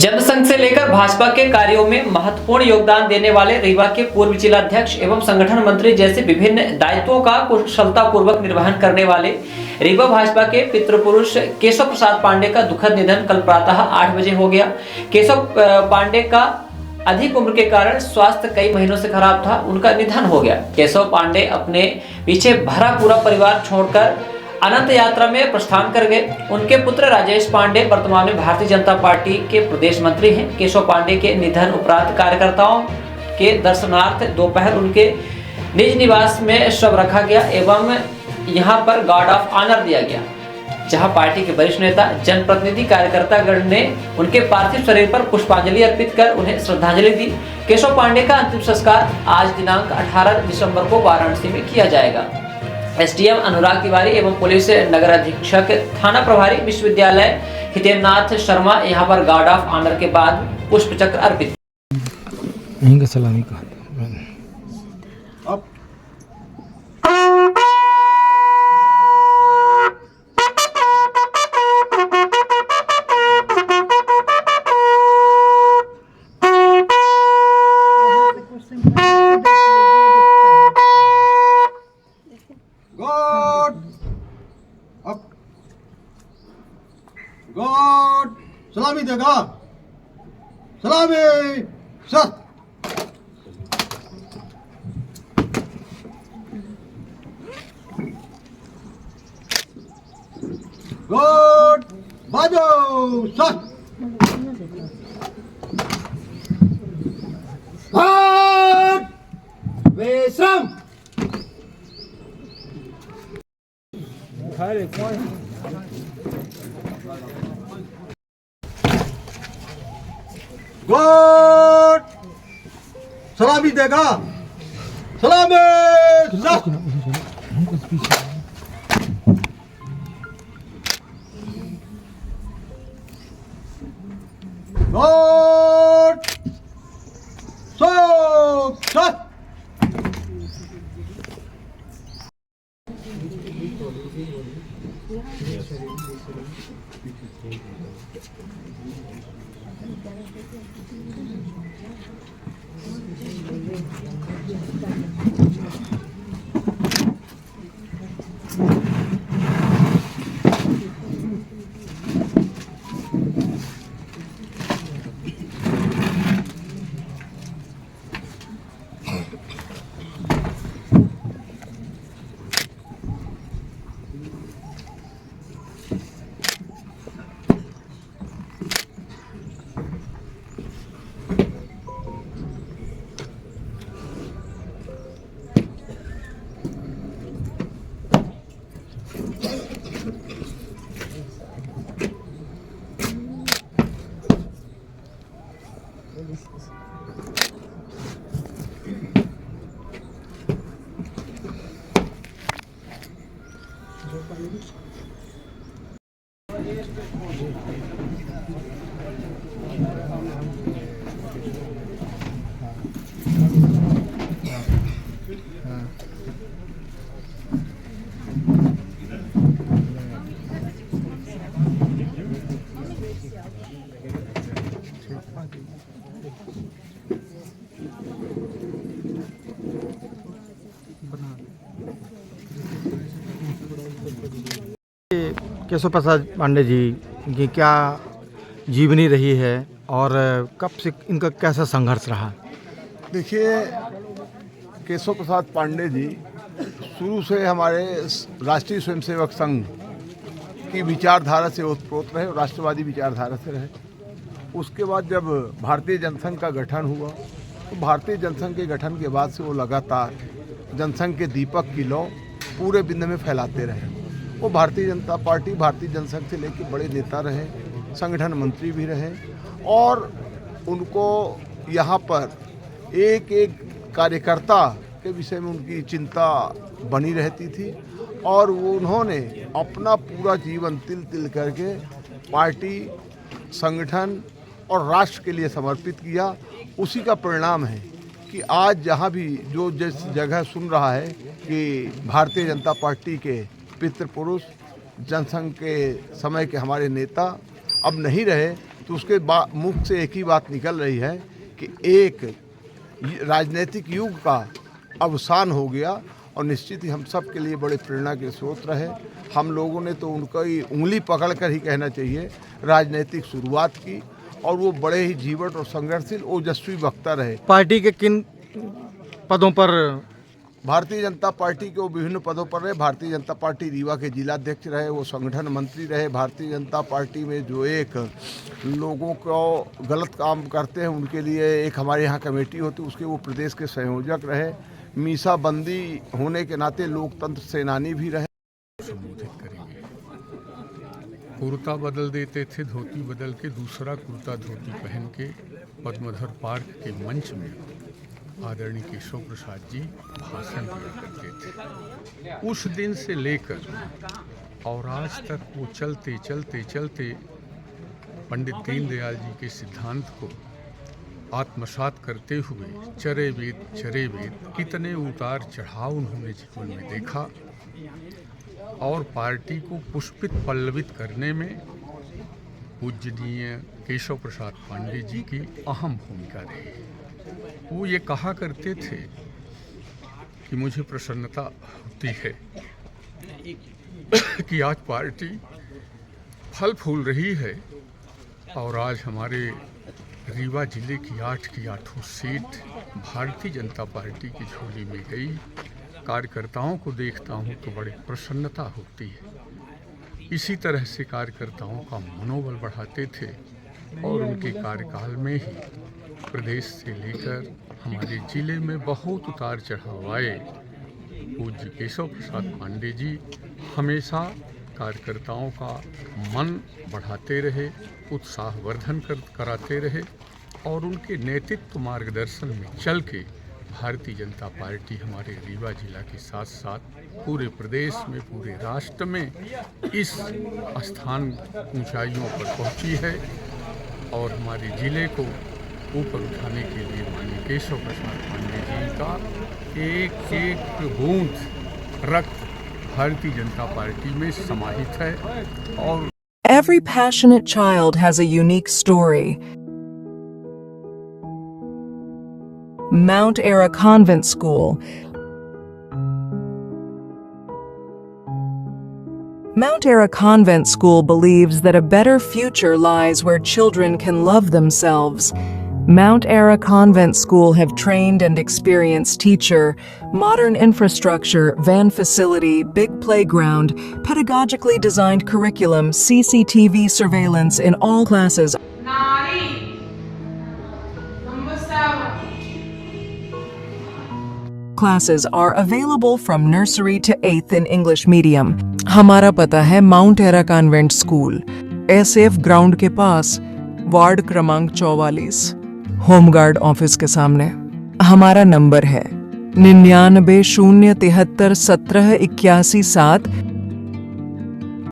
जनसंघ से लेकर भाजपा के कार्यों में महत्वपूर्ण योगदान देने वाले रीवा के पूर्व जिलाध्यक्ष एवं संगठन मंत्री जैसे विभिन्न दायित्वों का कुशलतापूर्वक निर्वहन करने वाले रीवा भाजपा के पितृपुरुष केशव प्रसाद पांडे का दुखद निधन कल प्रातः 8 बजे हो गया। केशव पांडे का अधिक उम्र के कारण स्वास्थ्य कई महीनों से खराब था, उनका निधन हो गया। केशव पांडे अपने पीछे भरा पूरा परिवार छोड़कर अनंत यात्रा में प्रस्थान कर गए। उनके पुत्र राजेश पांडे वर्तमान में भारतीय जनता पार्टी के प्रदेश मंत्री हैं। केशव पांडे के निधन उपरांत कार्यकर्ताओं के दर्शनार्थ दोपहर उनके निज निवास में शव रखा गया एवं यहां पर गार्ड ऑफ ऑनर दिया गया, जहां पार्टी के वरिष्ठ नेता, जनप्रतिनिधि, कार्यकर्तागण ने उनके पार्थिव शरीर पर पुष्पांजलि अर्पित कर उन्हें श्रद्धांजलि दी। केशव पांडे का अंतिम संस्कार आज दिनांक 18 दिसंबर को वाराणसी में किया जाएगा। एसडीएम अनुराग तिवारी एवं पुलिस नगर अधीक्षक थाना प्रभारी विश्वविद्यालय हितेंद्रनाथ शर्मा यहां पर गार्ड ऑफ ऑनर के बाद पुष्प चक्र अर्पित सलामी का गॉड सलामी देगा, सलामी सर। गॉड बाजो सर। गॉड विश्राम। गॉड सलामी देगा, सलामी सर। गॉड सो सर। केशव प्रसाद पांडे जी की क्या जीवनी रही है और कब से इनका कैसा संघर्ष रहा? देखिए, केशव प्रसाद पांडे जी शुरू से हमारे राष्ट्रीय स्वयंसेवक संघ की विचारधारा से ओतप्रोत रहे और राष्ट्रवादी विचारधारा से रहे। उसके बाद जब भारतीय जनसंघ का गठन हुआ तो भारतीय जनसंघ के गठन के बाद से वो लगातार जनसंघ के दीपक की लौ पूरे विश्व में फैलाते रहे। वो भारतीय जनता पार्टी, भारतीय जनसंघ से लेकर बड़े नेता रहे, संगठन मंत्री भी रहे और उनको यहाँ पर एक एक कार्यकर्ता के विषय में उनकी चिंता बनी रहती थी और वो उन्होंने अपना पूरा जीवन तिल तिल करके पार्टी, संगठन और राष्ट्र के लिए समर्पित किया। उसी का परिणाम है कि आज जहाँ भी जो जिस जगह सुन रहा है कि भारतीय जनता पार्टी के पितृपुरुष जनसंघ के समय के हमारे नेता अब नहीं रहे, तो उसके मुख से एक ही बात निकल रही है कि एक राजनीतिक युग का अवसान हो गया और निश्चित ही हम सब के लिए बड़े प्रेरणा के स्रोत रहे। हम लोगों ने तो उनका ही उंगली पकड़कर ही कहना चाहिए राजनीतिक शुरुआत की और वो बड़े ही जीवट और संघर्षशील ओजस्वी वक्ता रहे। पार्टी के किन पदों पर? भारतीय जनता पार्टी के वो विभिन्न पदों पर रहे। भारतीय जनता पार्टी रीवा के जिलाध्यक्ष रहे, वो संगठन मंत्री रहे। भारतीय जनता पार्टी में जो एक लोगों को गलत काम करते हैं उनके लिए एक हमारे यहाँ कमेटी होती है, उसके वो प्रदेश के संयोजक रहे। मीसाबंदी होने के नाते लोकतंत्र सेनानी भी रहे। संबोधित करेंगे। कुर्ता बदल देते थे, धोती बदल के दूसरा कुर्ता धोती पहन के पद्मधर पार्क के मंच में आदरणीय केशव प्रसाद जी भाषण दिया करते थे। उस दिन से लेकर और आज तक वो चलते चलते चलते पंडित दीनदयाल जी के सिद्धांत को आत्मसात करते हुए चरे वेद कितने उतार चढ़ाव उन्होंने जीवन में देखा और पार्टी को पुष्पित पल्लवित करने में पूजनीय केशव प्रसाद पांडे जी की अहम भूमिका रही। वो ये कहा करते थे कि मुझे प्रसन्नता होती है कि आज पार्टी फल फूल रही है और आज हमारे रीवा जिले की 8 की 8 सीट भारतीय जनता पार्टी की झोली में गई। कार्यकर्ताओं को देखता हूँ तो बड़ी प्रसन्नता होती है। इसी तरह से कार्यकर्ताओं का मनोबल बढ़ाते थे और उनके कार्यकाल में ही प्रदेश से लेकर हमारे जिले में बहुत उतार चढ़ाव आए। पूज्य केशव प्रसाद पांडे जी हमेशा कार्यकर्ताओं का मन बढ़ाते रहे, उत्साहवर्धन कराते रहे और उनके नेतृत्व मार्गदर्शन में चल के भारतीय जनता पार्टी हमारे रीवा जिला के साथ साथ पूरे प्रदेश में, पूरे राष्ट्र में इस स्थान ऊंचाइयों पर पहुंची है और हमारे जिले को ऊपर उठाने के लिए माननीय केशव प्रसाद पांडे जी का एक एक बूंद रक्त भारतीय जनता पार्टी में समाहित है। और Every passionate child has a unique story. Mount Ara Convent School. Mount Ara Convent School believes that a better future lies where children can love themselves. Mount Ara Convent School have trained and experienced teacher, modern infrastructure, van facility, big playground, pedagogically designed curriculum, CCTV surveillance in all classes. Classes are available from nursery to 8th in English medium. हमारा पता है mount era convent school, SF ground के पास, ward क्रमांक 44, home guard office के सामने। हमारा number है 99 073 17 81 7।